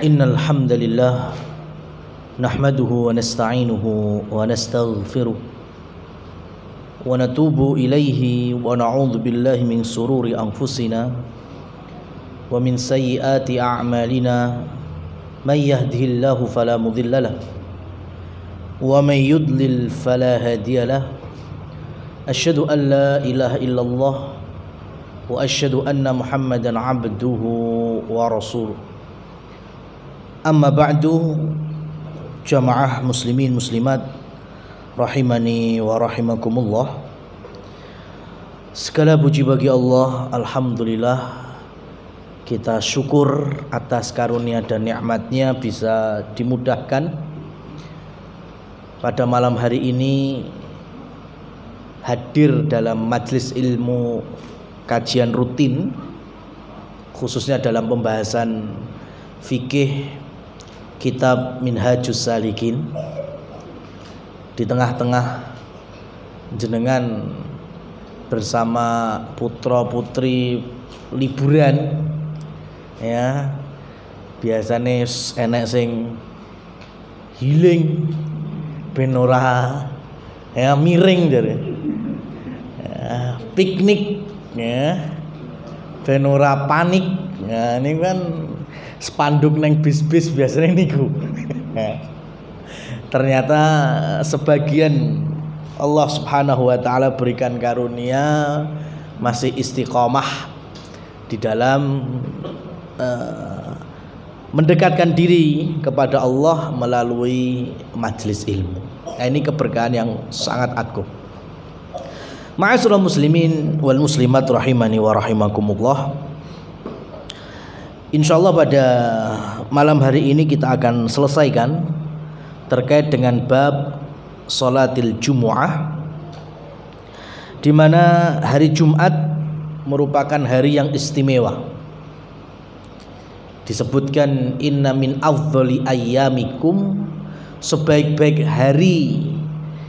Innal hamdalillah nahmaduhu wa nasta'inuhu wa nastaghfiruh wa natubu ilaihi wa na'udzu billahi min sururi anfusina wa min sayyiati a'malina may yahdihillahu fala mudhillalah wa may yudlil fala hadiyalah. Asyhadu an la ilaha illallah wa asyhadu anna Muhammadan abduhu wa rasuluh. Amma ba'du, jamaah muslimin muslimat rahimani wa rahimakumullah. Segala puji bagi Allah, alhamdulillah. Kita syukur atas karunia dan nikmatnya bisa dimudahkan pada malam hari ini hadir dalam majelis ilmu kajian rutin, khususnya dalam pembahasan fikih kitab Minhajus Salikin. Di tengah-tengah jenengan bersama putra putri liburan, ya biasanya enek sing healing ben ora ya miring jare, ya, piknik ya ben ora panik. Ya ini kan spanduk neng bis-bis biasanya niku. Ternyata sebagian Allah Subhanahu wa taala berikan karunia masih istiqomah di dalam mendekatkan diri kepada Allah melalui majelis ilmu. Nah, ini keberkahan yang sangat agung. Ma'asyiral muslimin wal muslimat rahimani wa rahimakumullah. Insyaallah pada malam hari ini kita akan selesaikan terkait dengan bab salatil Jumu'ah, di mana hari Jumat merupakan hari yang istimewa. Disebutkan inna min afdhali ayyamikum, sebaik-baik hari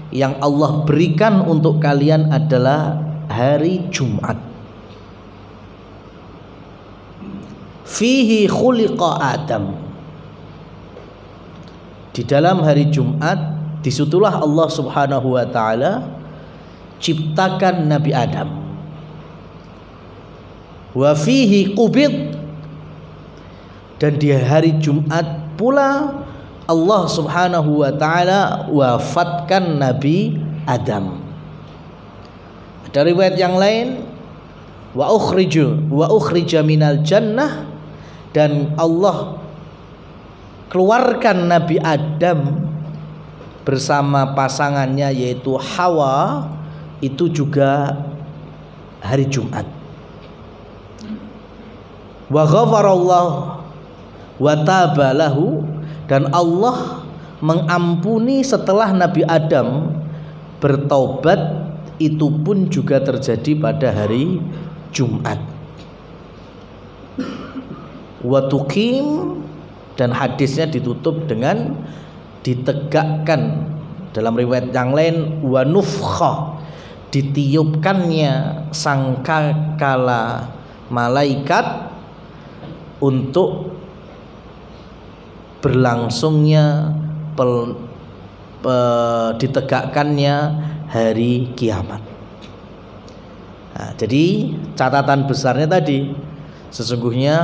yang Allah berikan untuk kalian adalah hari Jumat. Fihi khuliqa Adam, di dalam hari Jumat disitulah Allah Subhanahu wa taala ciptakan Nabi Adam. Wa fihi qubid, dan di hari Jumat pula Allah Subhanahu wa taala wafatkan Nabi Adam. Ada riwayat yang lain wa ukhrija minal jannah, dan Allah keluarkan Nabi Adam bersama pasangannya yaitu Hawa, itu juga hari Jumat. Wa ghafarallahu wa tabalahu, dan Allah mengampuni setelah Nabi Adam bertaubat, itu pun juga terjadi pada hari Jumat. Wa tuqim, dan hadisnya ditutup dengan ditegakkan. Dalam riwayat yang lain wa nufkha, ditiupkannya sangkakala malaikat untuk berlangsungnya ditegakkannya hari kiamat. Nah, jadi catatan besarnya tadi, sesungguhnya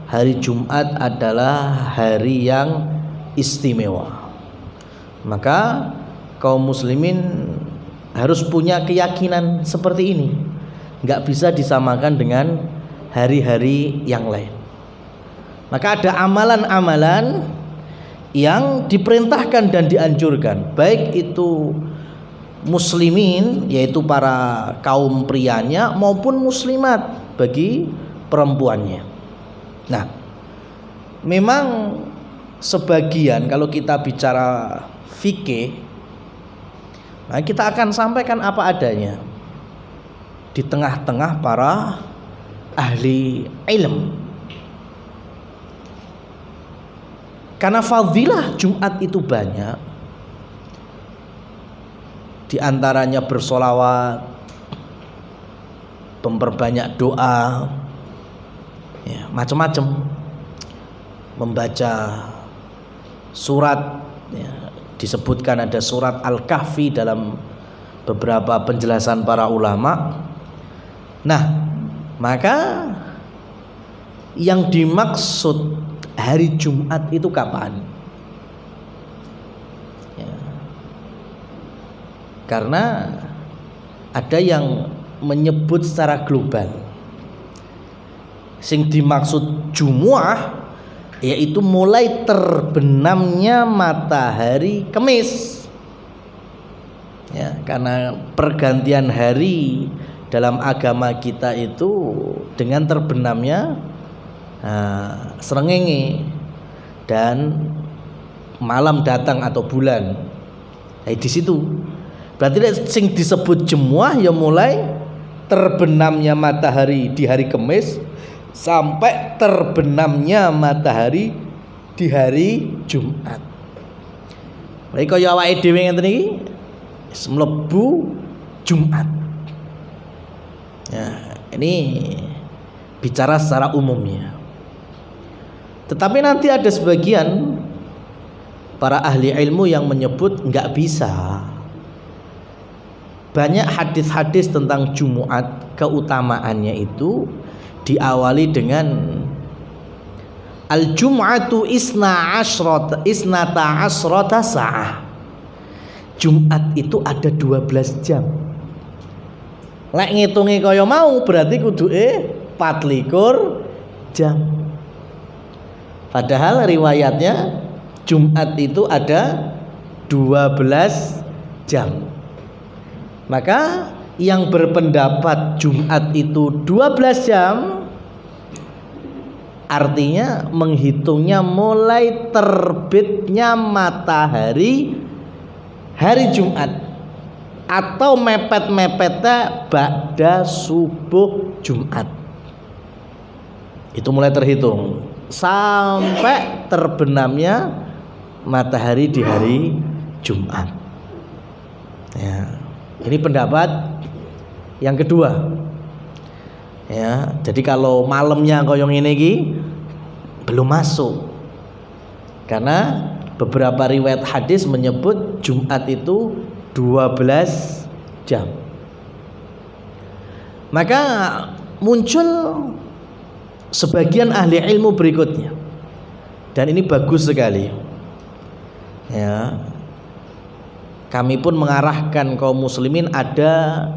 hari Jumat adalah hari yang istimewa. Maka kaum muslimin harus punya keyakinan seperti ini. Enggak bisa disamakan dengan hari-hari yang lain. Maka ada amalan-amalan yang diperintahkan dan dianjurkan, baik itu muslimin yaitu para kaum prianya maupun muslimat bagi perempuannya. Nah, memang sebagian kalau kita bicara fikih, nah kita akan sampaikan apa adanya di tengah-tengah para ahli ilm. Karena fadilah Jumat itu banyak, di antaranya bersolawat, memperbanyak doa, ya, macam-macam. membaca surat, ya, disebutkan ada surat Al-Kahfi dalam beberapa penjelasan para ulama. Nah, maka yang dimaksud hari Jumat itu kapan? Ya. Karena ada yang menyebut secara global. Sing dimaksud Jumu'ah yaitu mulai terbenamnya matahari Kamis. Ya, karena pergantian hari dalam agama kita itu dengan terbenamnya srengenge dan malam datang atau bulan. Di situ berarti sing disebut Jumu'ah ya mulai terbenamnya matahari di hari Kamis sampai terbenamnya matahari di hari Jumat. Lha kaya awake dhewe ngenten iki mlebu Jumat. Ya, ini bicara secara umumnya. Tetapi nanti ada sebagian para ahli ilmu yang menyebut enggak bisa. Banyak hadis-hadis tentang Jumat, keutamaannya itu diawali dengan Al-Jum'atu isnata asrota sa'ah. Jumat itu ada 12 jam. Lek ngitungi kaya mau berarti kuduke 24 jam. Padahal riwayatnya Jumat itu ada 12 jam. Maka yang berpendapat Jumat itu 12 jam artinya menghitungnya mulai terbitnya matahari hari Jumat atau mepet-mepetnya ba'da subuh Jumat. Itu mulai terhitung sampai terbenamnya matahari di hari Jumat. Ya, ini pendapat yang kedua. Ya, jadi kalau malamnya koyong ini iki belum masuk. Karena beberapa riwayat hadis menyebut Jumat itu 12 jam. Maka muncul sebagian ahli ilmu berikutnya. Dan ini bagus sekali. Ya. Kami pun mengarahkan kaum muslimin ada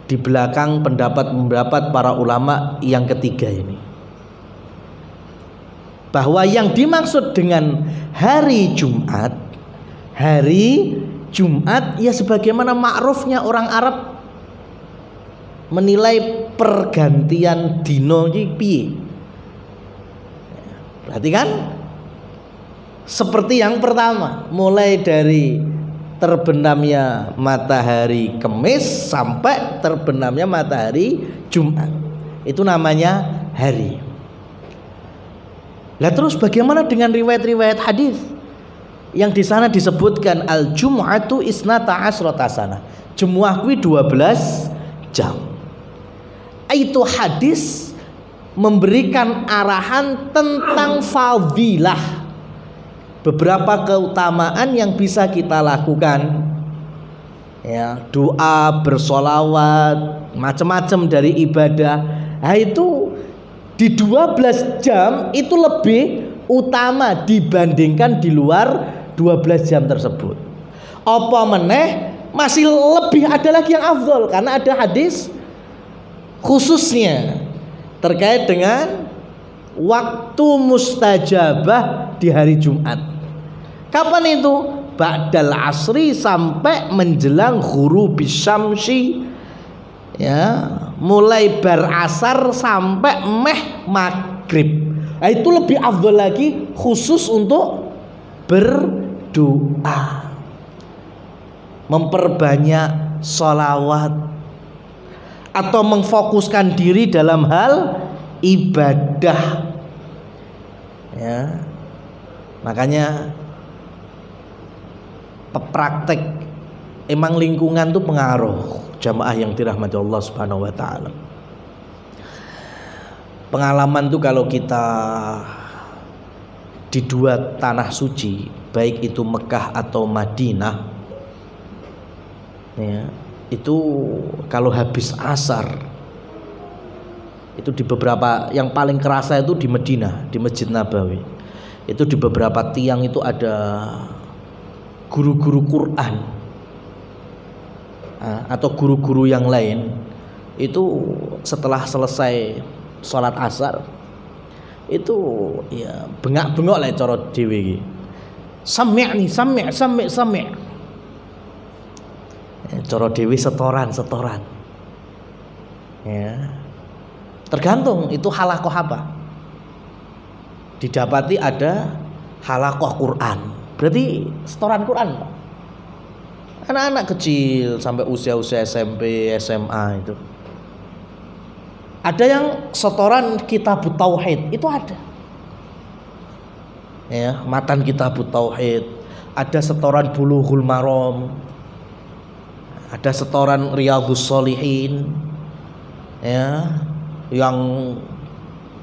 di belakang pendapat-pendapat para ulama yang ketiga ini, bahwa yang dimaksud dengan hari Jumat ya sebagaimana ma'rufnya orang Arab menilai pergantian dino iki piye. Berarti kan seperti yang pertama, mulai dari terbenamnya matahari Kamis sampai terbenamnya matahari Jumat. Itu namanya hari. Lah terus bagaimana dengan riwayat-riwayat hadis yang di sana disebutkan al-jum'atu isnata asrota sana. Jumuah kuwi 12 jam. Itu hadis memberikan arahan tentang fadilah, beberapa keutamaan yang bisa kita lakukan, ya, doa, bersolawat, macam-macam dari ibadah. Nah itu di 12 jam itu lebih utama dibandingkan di luar 12 jam tersebut. Apa meneh masih lebih ada lagi yang afdol, karena ada hadis khususnya terkait dengan waktu mustajabah di hari Jumat. Kapan itu? Ba'dal asri sampai menjelang ghurubis syamsi. Ya, mulai berasar sampai maghrib. Nah, itu lebih afdal lagi khusus untuk berdoa. Memperbanyak sholawat atau memfokuskan diri dalam hal ibadah. Ya. Makanya praktek emang lingkungan tuh pengaruh jamaah yang dirahmati Allah Subhanahu wa taala. Pengalaman tuh kalau kita di dua tanah suci, baik itu Mekah atau Madinah, ya, itu kalau habis asar itu di beberapa, yang paling kerasa itu di Madinah, di Masjid Nabawi. Itu di beberapa tiang itu ada guru-guru Quran atau guru-guru yang lain. Itu setelah selesai sholat asar itu ya bengak-bengok lah cara dhewe iki. Sami'. Cara dhewe setoran. Ya. Tergantung itu halaqah apa. Didapati ada halaqah Quran, berarti setoran Quran, Pak. Anak-anak kecil sampai usia-usia SMP, SMA itu. Ada yang setoran Kitabut Tauhid, itu ada. Ya, matan Kitabut Tauhid, ada setoran Bulughul Maram, ada setoran Riyadhus Shalihin. Ya, yang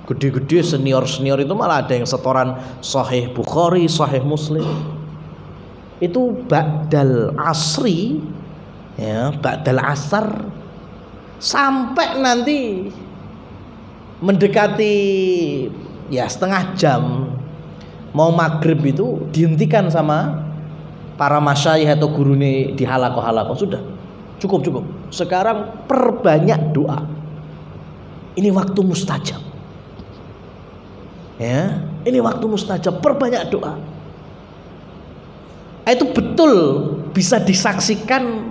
gede-gede senior itu malah ada yang setoran Sahih Bukhari, Sahih Muslim. Itu ba'dal asri, ya, ba'dal asar, sampai nanti mendekati ya setengah jam mau maghrib itu dihentikan sama para masyayikh atau gurune di halaqah. Sudah cukup. Sekarang perbanyak doa. Ini waktu mustajab. Ya, ini waktu mustajab, perbanyak doa. Itu betul bisa disaksikan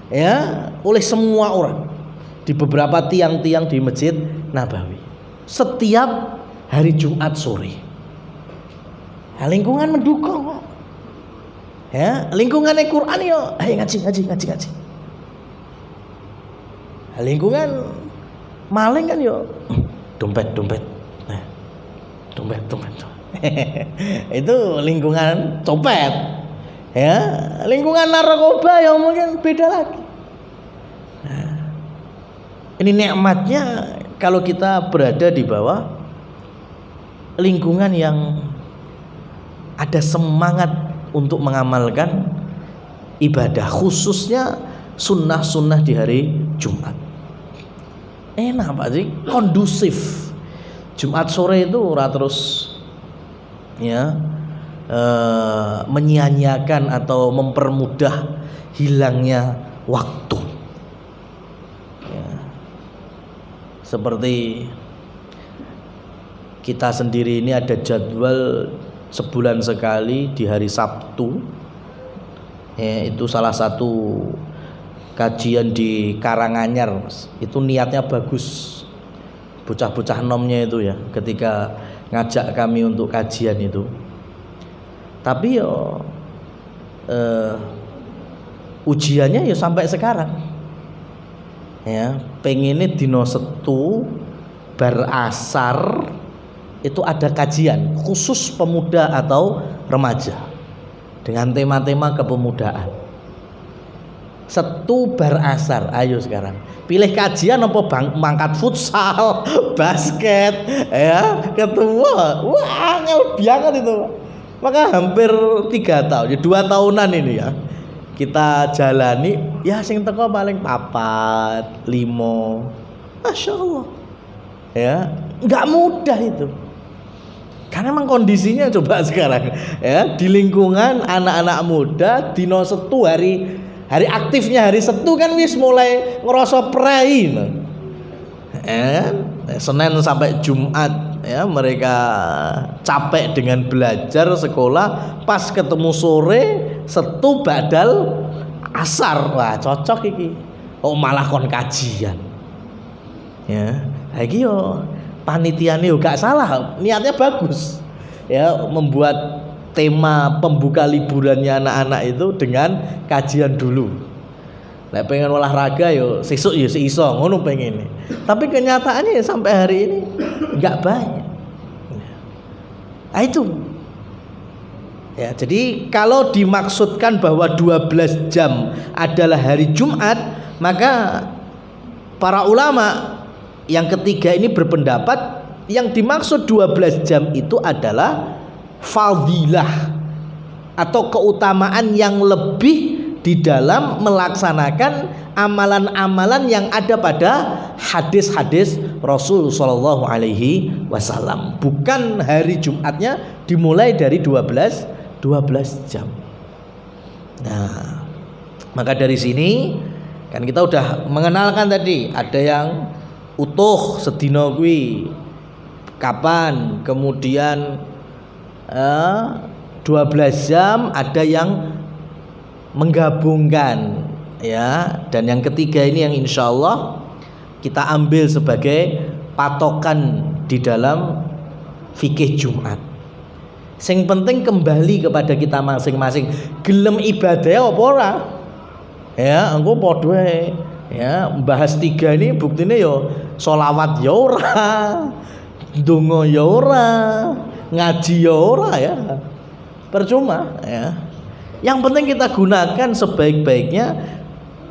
ya oleh semua orang di beberapa tiang-tiang di Masjid Nabawi setiap hari Jumat sore. Ya, lingkungan mendukung. Ya, lingkungannya Quran yo, ayo ngaji. Ya, lingkungan maling kan yo, dompet. Dompet. Itu lingkungan copet. Ya, lingkungan narkoba yang mungkin beda lagi. Nah, ini nikmatnya kalau kita berada di bawah lingkungan yang ada semangat untuk mengamalkan ibadah, khususnya sunnah-sunnah di hari Jumat. Enak Pak sih, kondusif. Jumat sore itu ora terus ya menyia-nyiakan atau mempermudah hilangnya waktu. Ya. Seperti kita sendiri ini ada jadwal sebulan sekali di hari Sabtu. Ya, itu salah satu kajian di Karanganyar. Itu niatnya bagus. Bocah-bocah nomnya itu ya, ketika ngajak kami untuk kajian itu. Tapi yo ujiannya ya sampai sekarang. Ya, pengennya dino Setu bar asar itu ada kajian khusus pemuda atau remaja dengan tema-tema kepemudaan. Setu bar asar, ayo sekarang pilih kajian apa mangkat futsal, basket, ya ketua, wah ngel banget itu. Maka hampir 3 tahun, 2 tahunan ini ya kita jalani, ya sing teko paling 4, 5, masya Allah, ya nggak mudah itu. Karena memang kondisinya coba sekarang ya di lingkungan anak-anak muda dino Setu hari aktifnya hari Setu kan wis mulai ngerasa prei. Senin sampai Jumat ya mereka capek dengan belajar sekolah, pas ketemu sore Setu badal asar, wah cocok iki. Oh malah kon kajian. Ya, lagi yo panitiane yo gak salah, niatnya bagus. Ya, membuat tema pembuka liburannya anak-anak itu dengan kajian dulu. Nek pengen olahraga yo sesuk yo seiso ngono pengen. Tapi kenyataannya sampai hari ini enggak banyak. Nah, itu. Ya, jadi kalau dimaksudkan bahwa 12 jam adalah hari Jumat, maka para ulama yang ketiga ini berpendapat yang dimaksud 12 jam itu adalah fadilah atau keutamaan yang lebih di dalam melaksanakan amalan-amalan yang ada pada hadis-hadis Rasul Shallallahu Alaihi Wasallam. Bukan hari Jumatnya dimulai dari 12 jam. Nah, maka dari sini kan kita udah mengenalkan tadi, ada yang utuh sedina kuwi kapan, kemudian 12 jam, ada yang menggabungkan ya, dan yang ketiga ini yang insya Allah kita ambil sebagai patokan di dalam fikih Jumat. Sing penting kembali kepada kita masing-masing, gelem ibadah apa ora ya, engko padha ya, bahas tiga ini buktinya yo sholawat ya ora, donga ya ora, ngaji ya ora ya, percuma ya. Yang penting kita gunakan sebaik-baiknya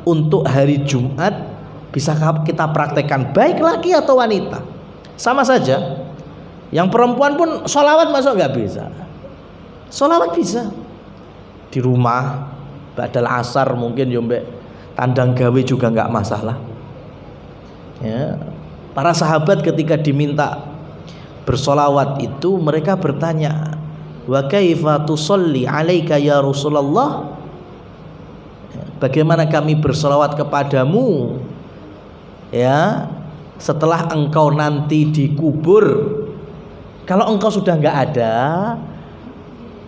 untuk hari Jumat, bisa kita praktekkan baik laki atau wanita sama saja. Yang perempuan pun sholawat masuk nggak bisa, sholawat bisa di rumah ba'dal asar mungkin yombek tandang gawe juga nggak masalah ya. Para sahabat ketika diminta bersolawat itu mereka bertanya, wa kaifa tusalli alaika ya Rasulullah, bagaimana kami bersolawat kepadamu ya setelah engkau nanti dikubur, kalau engkau sudah nggak ada,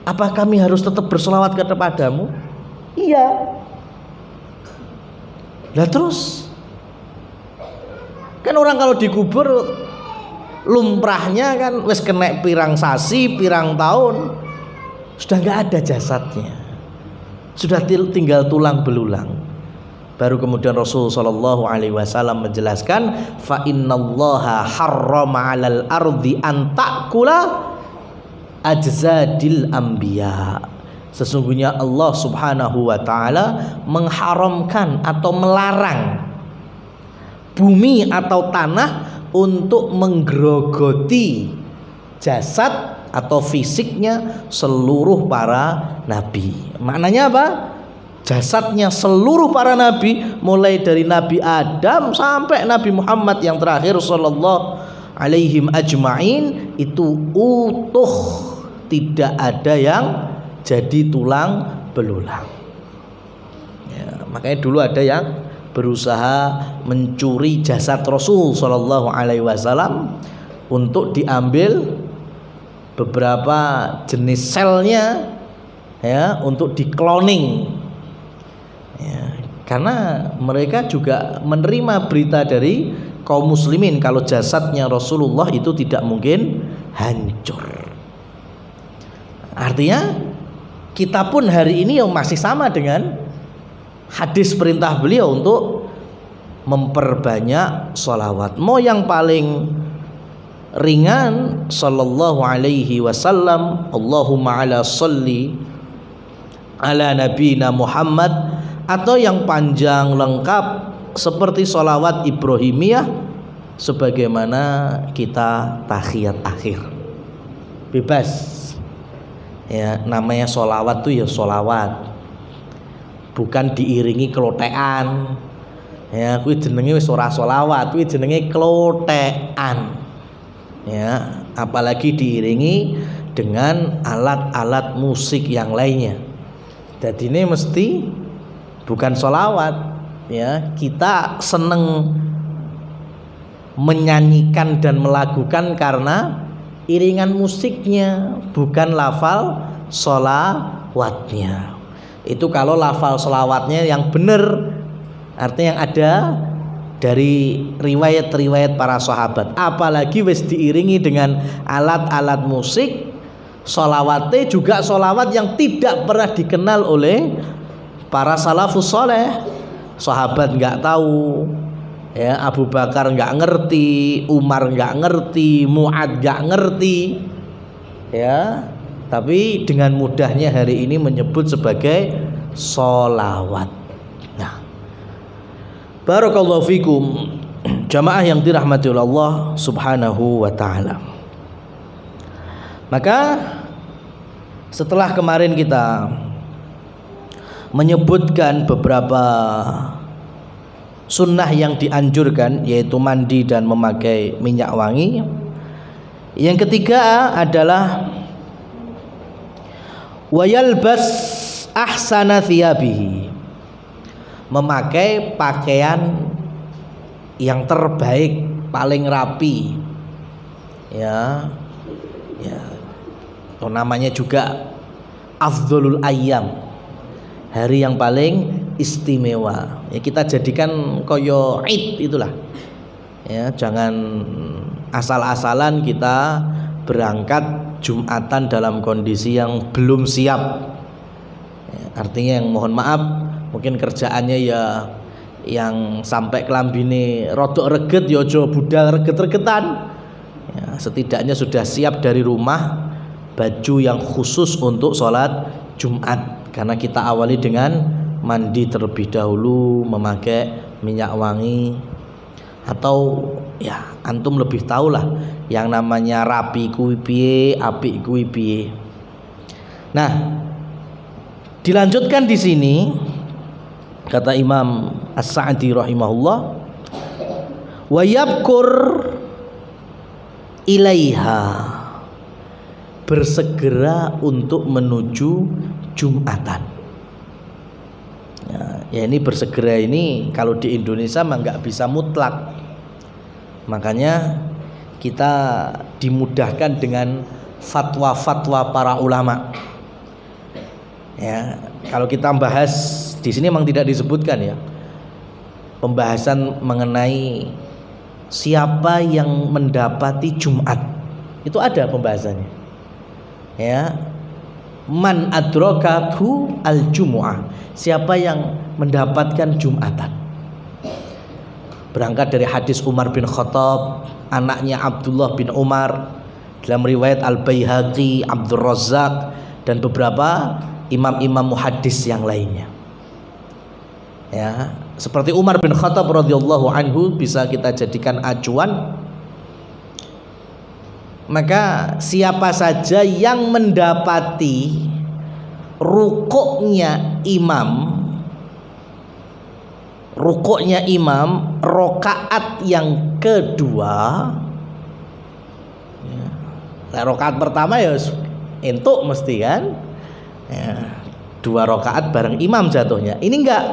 apa kami harus tetap bersolawat kepadamu? Iya. Lah terus kan orang kalau dikubur lumrahnya kan wis kena pirang sasi, pirang tahun, sudah nggak ada jasadnya, sudah tinggal tulang belulang. Baru kemudian Rasul Shallallahu Alaihi Wasallam menjelaskan, fa innallaha harrama 'alal ardi an ta'kula ajzadil anbiya. Sesungguhnya Allah Subhanahu wa taala mengharamkan atau melarang bumi atau tanah untuk menggerogoti jasad atau fisiknya seluruh para nabi. Maknanya apa? Jasadnya seluruh para nabi, mulai dari Nabi Adam sampai Nabi Muhammad yang terakhir sallallahu alaihim ajma'in, itu utuh, tidak ada yang jadi tulang belulang ya. Makanya dulu ada yang berusaha mencuri jasad Rasul Shallallahu Alaihi Wasallam untuk diambil beberapa jenis selnya ya, untuk di-cloning ya, karena mereka juga menerima berita dari kaum muslimin kalau jasadnya Rasulullah itu tidak mungkin hancur. Artinya kita pun hari ini yang masih sama dengan hadis perintah beliau untuk memperbanyak sholawat. Mau yang paling ringan sallallahu alaihi wasallam, Allahumma ala salli ala nabina Muhammad, atau yang panjang lengkap seperti sholawat Ibrahimiyah sebagaimana kita tahiyat akhir. Bebas ya, namanya sholawat tuh ya sholawat, bukan diiringi klotekan ya, kuwi jenenge wis ora sholawat, kuwi jenenge klotekan ya, apalagi diiringi dengan alat-alat musik yang lainnya. Jadi ini mesti bukan sholawat ya, kita seneng menyanyikan dan melakukan karena iringan musiknya, bukan lafal sholawatnya. Itu kalau lafal sholawatnya yang benar, artinya yang ada dari riwayat-riwayat para sahabat. Apalagi wis diiringi dengan alat-alat musik, sholawatnya juga sholawat yang tidak pernah dikenal oleh para salafus soleh. Sahabat nggak tahu ya, Abu Bakar nggak ngerti, Umar nggak ngerti, Mu'ad nggak ngerti ya, tapi dengan mudahnya hari ini menyebut sebagai sholawat. Nah, barakallahu fikum jamaah yang dirahmati Allah subhanahu wa ta'ala. Maka Setelah kemarin kita menyebutkan beberapa sunnah yang dianjurkan, yaitu mandi dan memakai minyak wangi, yang ketiga adalah wayalbas ahsana thiyabihi, memakai pakaian yang terbaik, paling rapi, ya namanya juga afdholul ayyam, hari yang paling istimewa. Ya, kita jadikan koyo Id itulah. Ya, jangan asal-asalan kita berangkat Jumatan dalam kondisi yang belum siap. Ya, artinya yang mohon maaf, mungkin kerjaannya ya yang sampai kelambine rodok reget ya aja budal reget-regetan. Ya, setidaknya sudah siap dari rumah baju yang khusus untuk sholat Jumat, karena kita awali dengan mandi terlebih dahulu, memakai minyak wangi, atau ya antum lebih tahulah yang namanya rapi kuwi piye, apik kuwi piye. Nah, dilanjutkan di sini kata Imam As-Sa'di rahimahullah, wa yabkur ilaiha, bersegera untuk menuju Jumatan. Ya ini bersegera ini kalau di Indonesia mah nggak bisa mutlak, makanya kita dimudahkan dengan fatwa-fatwa para ulama. Ya, kalau kita bahas di sini memang tidak disebutkan ya pembahasan mengenai siapa yang mendapati Jumat, itu ada pembahasannya. Ya, man adrokathu al-jumu'ah, siapa yang mendapatkan Jumatan. Berangkat dari hadis Umar bin Khattab, anaknya Abdullah bin Umar, dalam riwayat Al-Baihaqi, Abdul Razzaq, dan beberapa imam-imam muhaddis yang lainnya. Ya, seperti Umar bin Khattab radhiyallahu anhu bisa kita jadikan acuan. Maka siapa saja yang mendapati rukuknya imam rokaat yang kedua, ya, rokaat pertama ya entuk mesti kan, ya, 2 rokaat bareng imam jatuhnya. Ini enggak,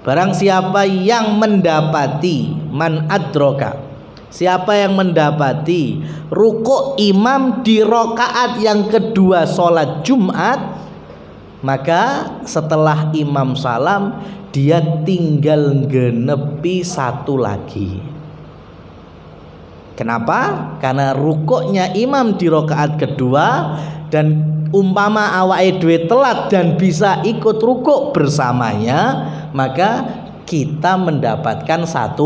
barang siapa yang mendapati man adroka, siapa yang mendapati rukuk imam di rokaat yang kedua sholat Jumat, maka setelah imam salam dia tinggal genepi 1 lagi. Kenapa? Karena rukuknya imam di rokaat kedua, dan umpama awake dhewe telat dan bisa ikut rukuk bersamanya, maka kita mendapatkan 1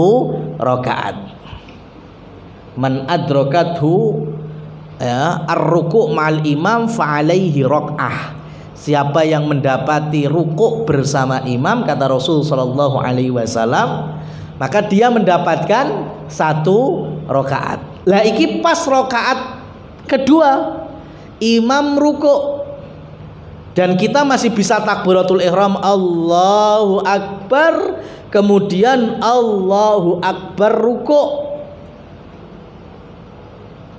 rokaat. Man adrokathu ar-ruku' ma'al imam fa'alaihi rok'ah, siapa yang mendapati rukuk bersama imam, kata Rasul sallallahu alaihi wasallam, maka dia mendapatkan 1 rokaat. Lah iki pas rokaat kedua imam rukuk dan kita masih bisa takbiratul ihram, Allahu akbar, kemudian Allahu akbar rukuk.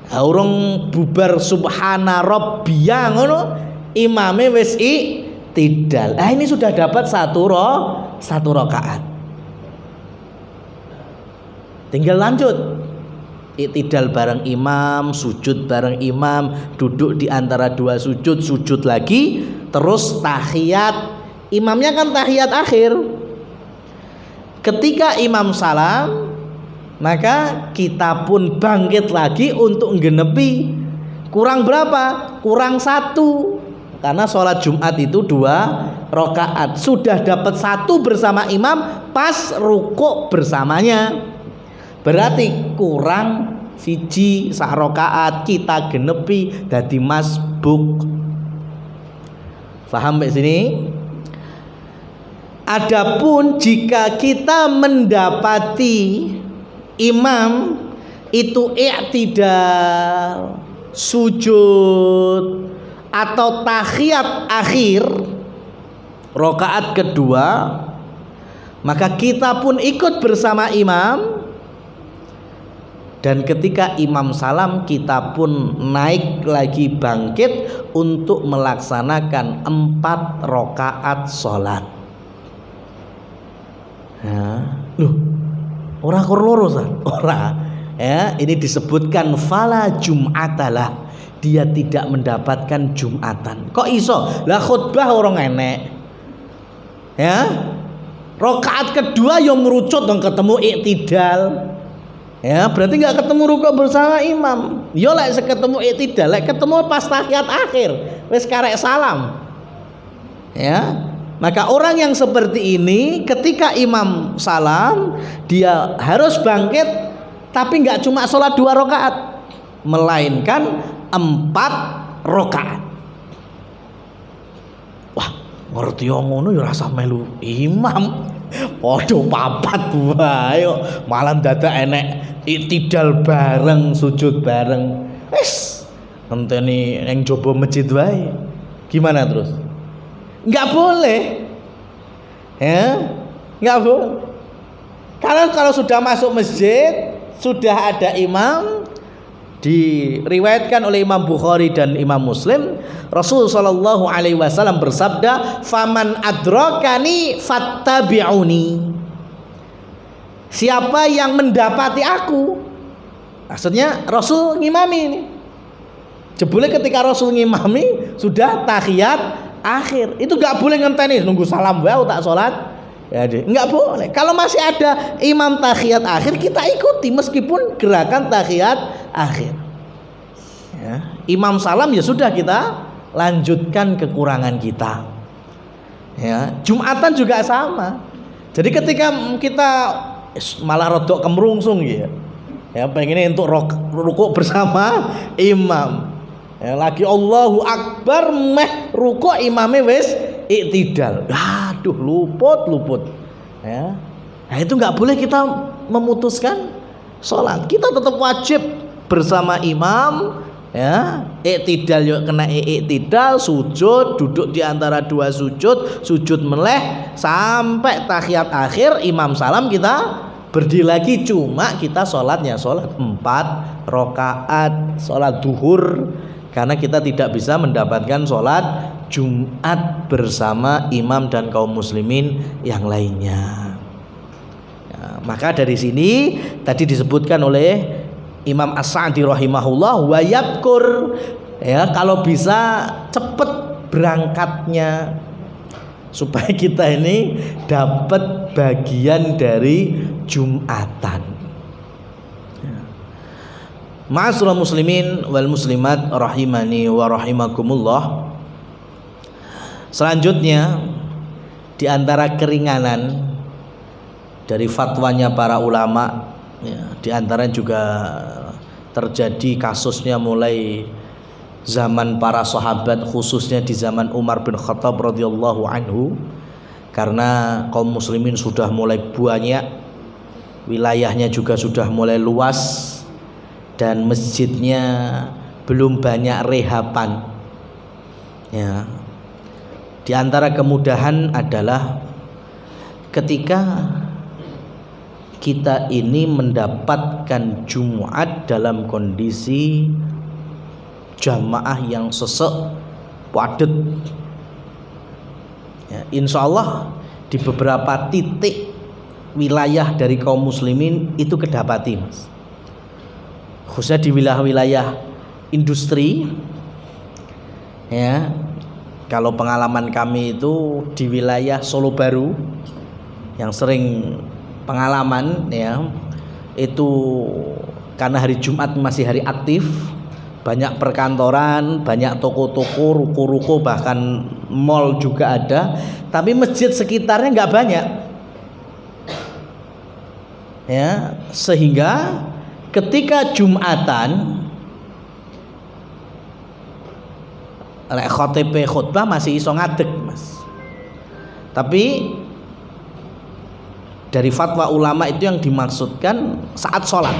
Urung bubar subhana rabbiyah ngono, imame wis i'tidal. Ini sudah dapat 1 rakaat. Tinggal lanjut. I'tidal bareng imam, sujud bareng imam, duduk di antara 2 sujud, sujud lagi, terus tahiyat. Imamnya kan tahiyat akhir. Ketika imam salam, maka kita pun bangkit lagi untuk nggenepi. Kurang berapa? Kurang 1. Karena sholat Jumat itu 2 rakaat. Sudah dapat 1 bersama imam pas rukuk bersamanya. Berarti kurang 1 sak rakaat, kita genepi dadi masbuk. Paham sampai sini? Adapun jika kita mendapati imam itu i'tidal, sujud atau tahiyat akhir rakaat kedua, maka kita pun ikut bersama imam, dan ketika imam salam kita pun naik lagi bangkit untuk melaksanakan 4 rakaat sholat. Loh, ora kur loro ora. Ya, ini disebutkan fala jum'atalah, dia tidak mendapatkan jumatan. Kok iso? Lah khutbah orang enek. Ya. Rakaat kedua yang merucut dong ketemu iktidal. Ya, berarti nggak ketemu rukuk bersama imam. Yo lek ketemu iktidal, lek ketemu pas tahiyat akhir, wis karek salam. Ya. Maka orang yang seperti ini ketika imam salam, dia harus bangkit, tapi nggak cuma sholat 2 rakaat, melainkan 4 rakaat. Wah, ngerti yang ngono ya rasa melu imam. Podo papat wae malah dadak enek iktidal bareng, sujud bareng. Wis ngenteni ning jaba masjid wae. Gimana terus? Enggak boleh. Ya, enggak boleh. Karena kalau sudah masuk masjid, sudah ada imam, diriwayatkan oleh Imam Bukhari dan Imam Muslim, Rasul sallallahu alaihi wasallam bersabda, "Faman adrakani fattabi'uni." Siapa yang mendapati aku, maksudnya Rasul ngimami ini. Jebule ketika Rasul ngimami sudah tahiyat akhir, itu enggak boleh ngenteni nunggu salam wae tak salat. Ya, enggak boleh. Kalau masih ada imam tahiyat akhir, kita ikuti meskipun gerakan tahiyat akhir. Ya, imam salam ya sudah, kita lanjutkan kekurangan kita. Ya, Jumatan juga sama. Jadi ketika kita malah rodok kemrungsung ya, pengen untuk rukuk bersama imam. Ya, lagi Allahu Akbar meh rukuk imamnya wis iktidal. Aduh, luput. Ya. Nah, itu nggak boleh kita memutuskan sholat. Kita tetap wajib bersama imam. Ya, iktidal yuk kena iktidal, sujud, duduk di antara 2 sujud meleh sampai tahiyat akhir, imam salam kita berdiri lagi. Cuma kita sholatnya sholat 4 rakaat, sholat duhur, karena kita tidak bisa mendapatkan sholat Jumat bersama imam dan kaum muslimin yang lainnya. Ya, maka dari sini tadi disebutkan oleh Imam As-Sa'di rahimahullah, wa yabkur, ya, kalau bisa cepat berangkatnya supaya kita ini dapat bagian dari Jumatan. Ma'asyiral muslimin wal muslimat rahimani wa rahimakumullah. Selanjutnya, di antara keringanan dari fatwanya para ulama, ya, di antara juga terjadi kasusnya mulai zaman para sahabat, khususnya di zaman Umar bin Khattab radhiyallahu anhu, karena kaum muslimin sudah mulai banyak, wilayahnya juga sudah mulai luas, dan masjidnya belum banyak rehapan. Ya. Di antara kemudahan adalah ketika kita ini mendapatkan Jumat dalam kondisi jamaah yang sesek, padat. Ya, insya Allah di beberapa titik wilayah dari kaum muslimin itu kedapati, Mas. Khususnya di wilayah-wilayah industri. Ya, kalau pengalaman kami itu di wilayah Solo Baru yang sering pengalaman, ya, itu karena hari Jumat masih hari aktif, banyak perkantoran, banyak toko-toko, ruko-ruko, bahkan mall juga ada, tapi masjid sekitarnya nggak banyak. Ya, sehingga ketika Jumatan khotib khutbah masih iso ngadeg, Mas. Tapi dari fatwa ulama itu yang dimaksudkan saat sholat.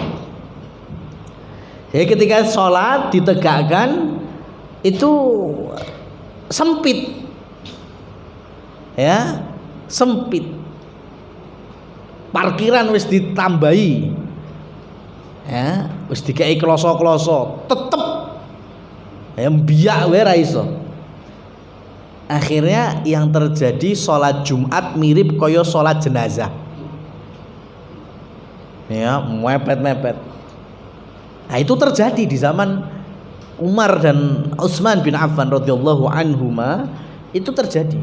Jadi ketika sholat ditegakkan, itu sempit, ya, sempit. Parkiran wis ditambahi, ya, wis dikei kloso-kloso, tetep ya biak wae ra iso. Akhirnya yang terjadi sholat Jumat mirip koyo sholat jenazah, ya, mepet-mepet. Nah itu terjadi di zaman Umar dan Utsman bin Affan radhiyallahu anhuma, itu terjadi.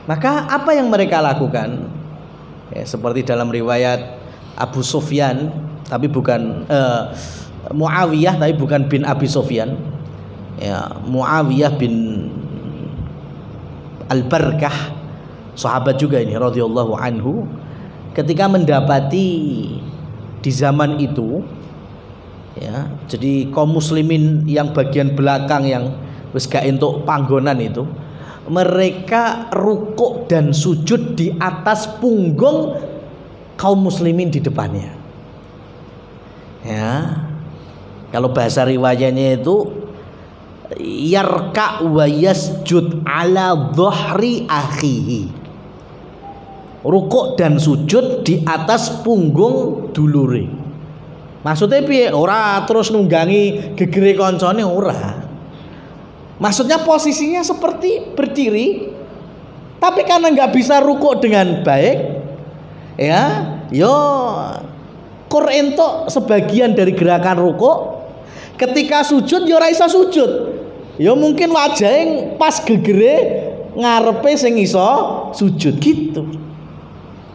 Maka apa yang mereka lakukan? Ya, seperti dalam riwayat Abu Sufyan, tapi bukan Muawiyah, tapi bukan bin Abi Sufyan. Ya, Muawiyah bin Al-Barkah, sahabat juga ini radhiyallahu anhu, ketika mendapati di zaman itu, ya, jadi kaum muslimin yang bagian belakang yang wis gak entuk panggonan itu, mereka rukuk dan sujud di atas punggung kaum muslimin di depannya. Ya, kalau bahasa riwayatnya itu yarka wa yasjud ala dhahri akhihi, rukuk dan sujud di atas punggung dulure. Maksudnya piye? Ora terus nunggangi gegere koncone, ora. Maksudnya posisinya seperti berdiri, tapi karena nggak bisa rukuk dengan baik, ya, yo kur entuk sebagian dari gerakan rukuk. Ketika sujud yo ora iso sujud. Ya mungkin wajahnya pas gegere ngarepe sing iso sujud gitu.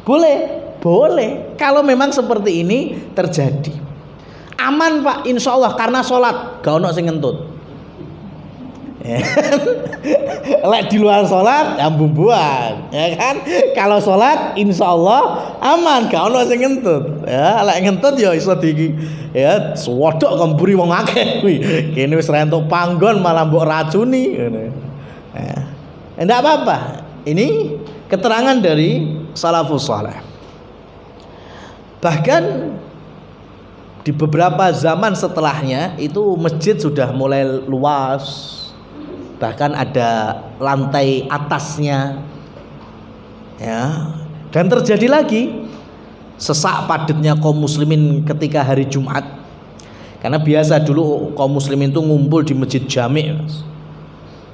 Boleh kalau memang seperti ini terjadi. Aman Pak, insya Allah, karena sholat gak ono sing ngentut. Lek di luar sholat ya bumbuan, ya kan? Kalau sholat insya Allah aman, gak ono sing ngentut. Ya, lek ngentut ya iso di, ya swodok kemburi wong akeh kuwi. Kene wis ra entuk panggon malah mbok racuni ngono. Ya. Enggak apa-apa. Ini keterangan dari salafus saleh. Bahkan di beberapa zaman setelahnya itu masjid sudah mulai luas, bahkan ada lantai atasnya, ya. Dan terjadi lagi sesak padatnya kaum muslimin ketika hari Jumat, karena biasa dulu kaum muslimin itu ngumpul di masjid jami',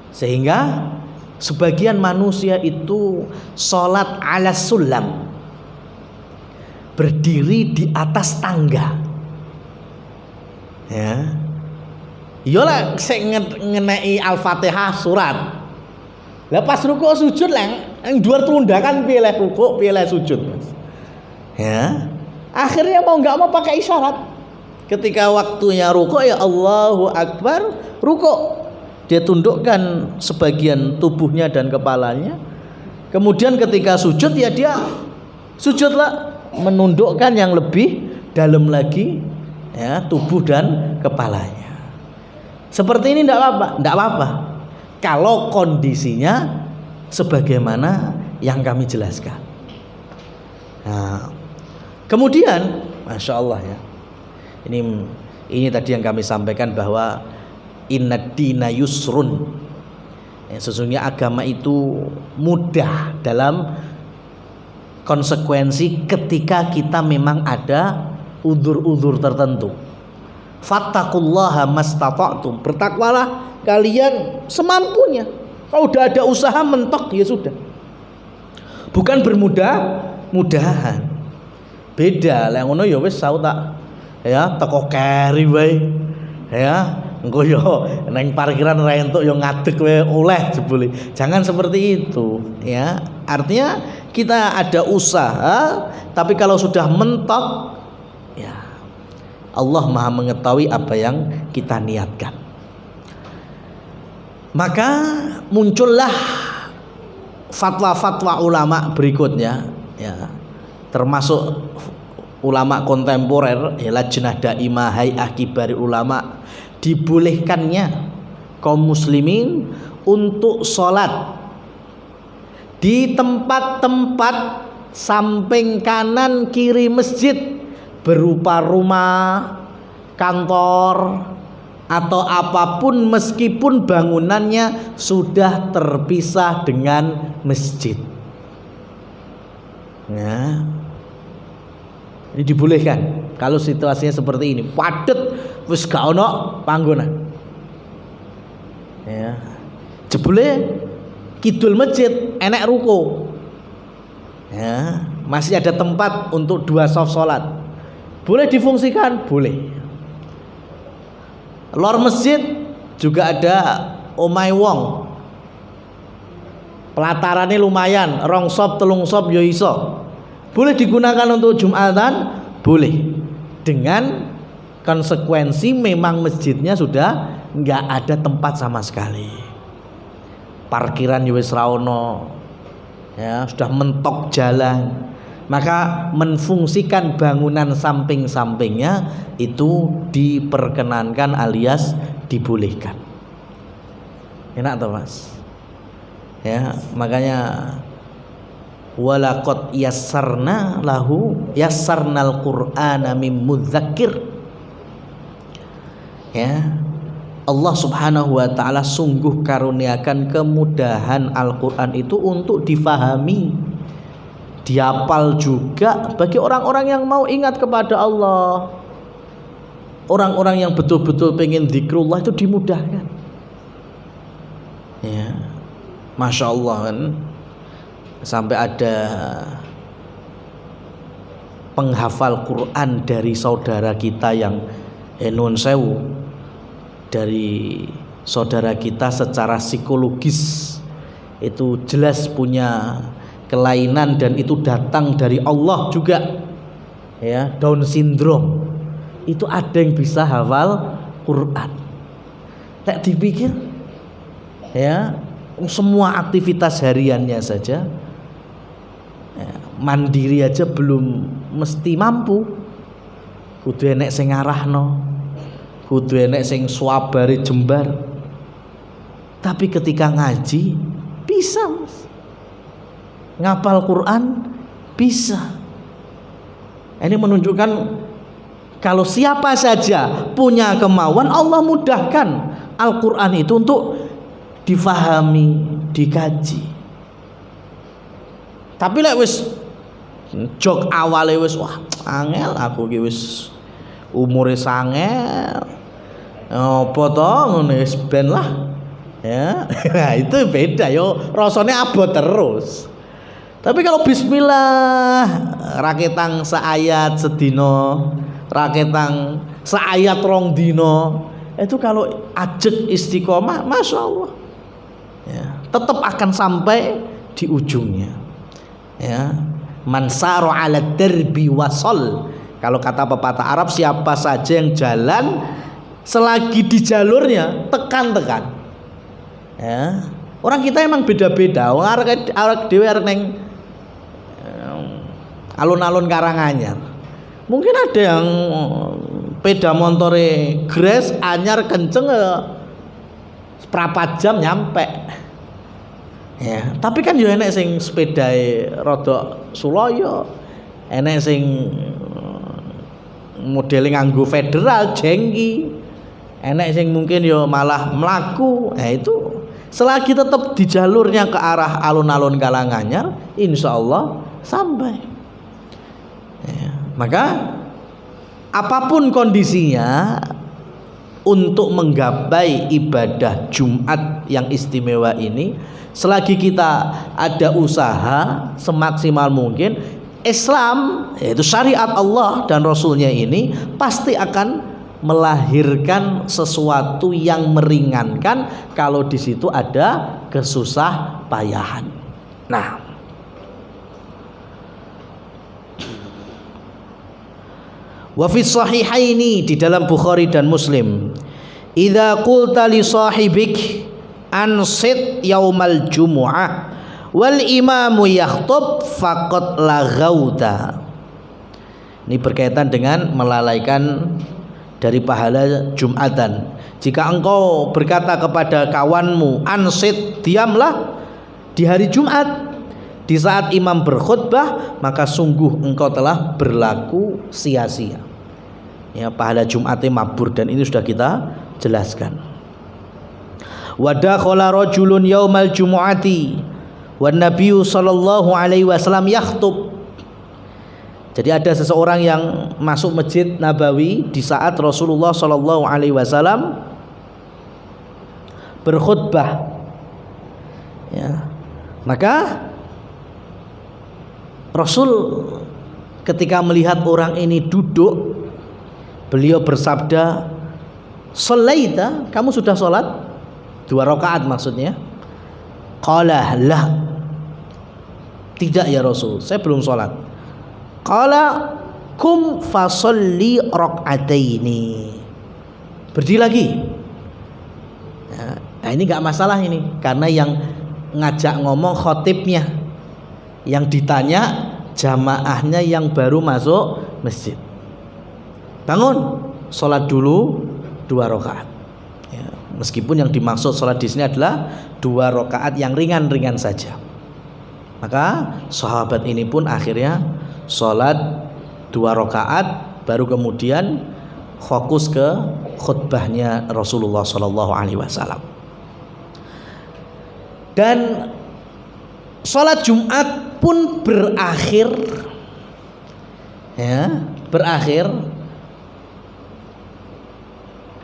sehingga sebagian manusia itu sholat ala sulam, berdiri di atas tangga, ya. Iyalah sing ngeneki Al-Fatihah surat. Lah pas rukuk sujud lah yang dhuwur telundakan piye lek rukuk piye lek sujud, Mas. Ya. Akhirnya mau enggak mau pakai isyarat. Ketika waktunya rukuk ya Allahu Akbar, rukuk. Dia tundukkan sebagian tubuhnya dan kepalanya. Kemudian ketika sujud ya dia sujudlah, menundukkan yang lebih dalam lagi, ya, tubuh dan kepalanya. Seperti ini tidak apa-apa kalau kondisinya sebagaimana yang kami jelaskan. Nah, kemudian, masya Allah ya, ini tadi yang kami sampaikan bahwa innad dina yusrun, ya, sesungguhnya agama itu mudah dalam konsekuensi ketika kita memang ada udzur-udzur tertentu. Fattaqullaha mastata'tum, bertakwalah kalian semampunya. Kalau udah ada usaha mentok ya sudah, bukan bermudah-mudahan. Beda lah ngono ya wis sau tak, ya teko keri wae, ya engko yo neng parkiran ra entuk yo ngadeg wae oleh jebule. Jangan seperti itu, ya. Artinya kita ada usaha, tapi kalau sudah mentok, ya Allah Maha mengetahui apa yang kita niatkan. Maka muncullah fatwa-fatwa ulama berikutnya, ya, termasuk ulama kontemporer, ya, Lajnah Daimah Hay'ah Kibari Ulama, dibolehkannya kaum muslimin untuk sholat di tempat-tempat samping kanan kiri masjid, berupa rumah, kantor, atau apapun meskipun bangunannya sudah terpisah dengan masjid. Ya. Ini dibolehkan kalau situasinya seperti ini, padet wis gak ono panggonan. Ya. Jebule kidul masjid enek ruko. Ya, masih ada tempat untuk 2 shaf salat. Boleh difungsikan? Boleh. Lor masjid juga ada omai wong. Pelatarannya lumayan, 2 shaf 3 shaf ya iso. Boleh digunakan untuk Jumatan? Boleh. Dengan konsekuensi memang masjidnya sudah nggak ada tempat sama sekali. Parkiran ya wis ra ono. Ya, sudah mentok jalan. Maka menfungsikan bangunan samping-sampingnya itu diperkenankan alias dibolehkan. Enak toh Mas? Ya, makanya walaqad yassarnal qur'ana mim mudzakir. Ya, Allah Subhanahu wa taala sungguh karuniakan kemudahan Al-Qur'an itu untuk difahami, dihafal juga bagi orang-orang yang mau ingat kepada Allah. Orang-orang yang betul-betul pengen zikrullah itu dimudahkan. Ya. Masya Allah kan. Sampai ada penghafal Quran dari saudara kita yang nun sewu, dari saudara kita secara psikologis itu jelas punya kelainan dan itu datang dari Allah juga, ya, Down syndrome. Itu ada yang bisa hafal Quran. Nek dipikir, ya, semua aktivitas hariannya saja, ya, mandiri aja belum mesti mampu. Kudu enek sing ngarahno, kudu enek sing swabari jembar. Tapi ketika ngaji bisa, Mas. Ngapal Quran bisa. Ini menunjukkan kalau siapa saja punya kemauan, Allah mudahkan Al-Quran itu untuk difahami, dikaji. Tapi lek wis jok awale wis wah angel aku ki wis umure sangel. Apa to ngene wis ben lah. Ya. Nah, itu beda yo, rasanya abot terus. Tapi kalau bismillah raketang seayat sedino, raketang seayat rong dino, itu kalau ajek istiqomah, masya Allah, ya, tetap akan sampai di ujungnya. Ya, mansaro ala derbi wasol. Kalau kata pepatah Arab, siapa saja yang jalan selagi di jalurnya tekan-tekan. Ya, orang kita emang beda-beda. Orang dewe arek neng alun-alun Karanganyar. Mungkin ada yang peda montore gres anyar kenceng seprapat jam nyampe. Ya, tapi kan yo enek sing sepedae rada suloyo, enek sing modele nganggo federal jengki, enek sing mungkin yo malah melaku. Nah itu selagi tetap di jalurnya ke arah alun-alun Karanganyar, insya Allah sampai. Ya, maka apapun kondisinya, untuk menggapai ibadah Jumat yang istimewa ini, selagi kita ada usaha semaksimal mungkin, Islam yaitu syariat Allah dan Rasulnya ini pasti akan melahirkan sesuatu yang meringankan kalau di situ ada kesusah payahan. Nah, wa fi sahihaini, di dalam Bukhari dan Muslim, idza qulta li sahibik ansit yaumal jumu'ah wal imamu yakhthub faqad laghauta. Ini berkaitan dengan melalaikan dari pahala Jumatan. Jika engkau berkata kepada kawanmu ansit, diamlah di hari Jumat, di saat imam berkhutbah, maka sungguh engkau telah berlaku sia-sia. Ya, pahala Jumatnya mabur, dan ini sudah kita jelaskan. Wa dakhala rajulun yaumal jumu'ati wan nabiyyu sallallahu alaihi wasallam yakhthub. Jadi ada seseorang yang masuk Masjid Nabawi di saat Rasulullah sallallahu alaihi wasallam berkhutbah. Ya. Maka Rasul ketika melihat orang ini duduk, beliau bersabda, "Shalaita, kamu sudah sholat?" 2 rakaat maksudnya. Qala lah. Tidak ya Rasul, saya belum sholat. Qala kum fasalli rak'ataini. Berdiri lagi. Nah ini nggak masalah ini, karena yang ngajak ngomong khotibnya, yang ditanya jamaahnya yang baru masuk masjid. Bangun, sholat dulu 2 rakaat. Ya, meskipun yang dimaksud sholat di sini adalah 2 rakaat yang ringan-ringan saja. Maka sahabat ini pun akhirnya sholat 2 rakaat, baru kemudian fokus ke khutbahnya Rasulullah SAW. Dan sholat Jumat pun berakhir, ya, berakhir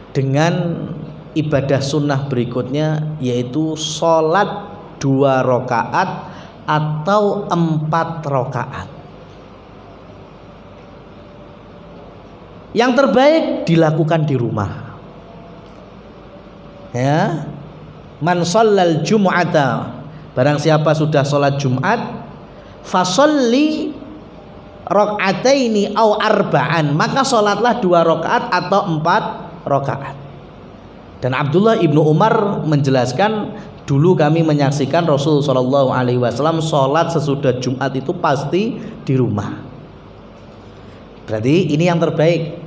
dengan ibadah sunnah berikutnya, yaitu sholat 2 rakaat atau 4 rakaat. Yang terbaik dilakukan di rumah. Ya, man shallal jumu'ata, barang siapa sudah sholat Jumat, fasolli rak'ataini au arba'an, maka sholatlah 2 rakaat atau 4 rakaat. Dan Abdullah ibnu Umar menjelaskan, dulu kami menyaksikan Rasul Shallallahu Alaihi Wasallam sholat sesudah Jumat itu pasti di rumah. Berarti ini yang terbaik.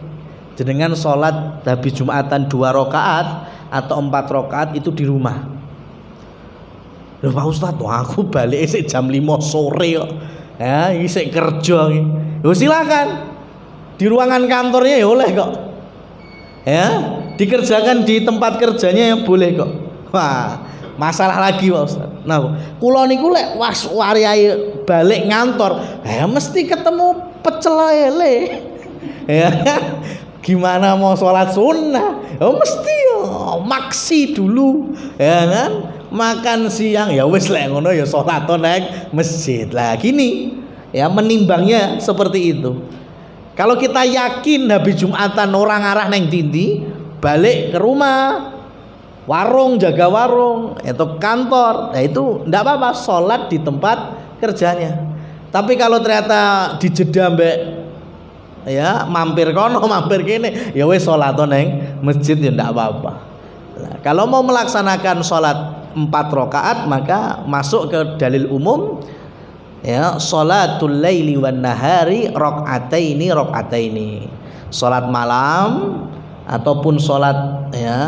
Jenengan sholat habis Jumatan 2 rakaat atau 4 rakaat itu di rumah. Loh Pak Ustadz, aku balik jam 5 sore kok. Ya, isih kerja iki. Yo silakan. Di ruangan kantornya ya oleh kok. Ya, dikerjakan di tempat kerjanya ya boleh kok. Wah, masalah lagi Pak Ustadz. Nah, kula niku lek wariyahe balik ngantor, ya mesti ketemu pecel lele. Ya. Gimana mau sholat sunnah? Oh mesti maksi dulu, ya kan? Makan siang ya wis lek ngono ya sholat nang masjid. Lah gini, ya menimbangnya seperti itu. Kalau kita yakin habis Jumatan orang arah neng tindi, balik ke rumah, warung jaga warung atau kantor, nah itu ndak apa-apa sholat di tempat kerjanya. Tapi kalau ternyata dijeda mbek, ya mampir kono mampir kene, ya wis sholat neng masjid ya ndak apa-apa. Nah, kalau mau melaksanakan sholat 4 rakaat maka masuk ke dalil umum, ya sholatul laili wan nahari rakaataini. Sholat malam ataupun sholat ya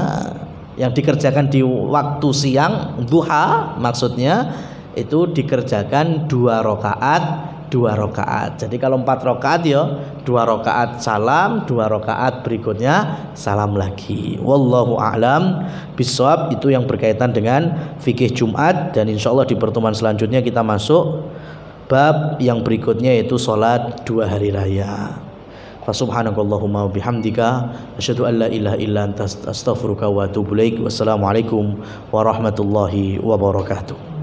yang dikerjakan di waktu siang, duha maksudnya, itu dikerjakan 2 rakaat. Jadi kalau 4 rakaat ya 2 rakaat salam, 2 rakaat berikutnya salam lagi. Wallahu a'lam bishawab. Itu yang berkaitan dengan fikih Jumat, dan insyaallah di pertemuan selanjutnya kita masuk bab yang berikutnya, yaitu sholat 2 hari raya. Fasubhanakallahumma wabihamdika asyhadu an la ilaha illa anta astaghfiruka wa atubu ilaik. Wassalamualaikum warahmatullahi wabarakatuh.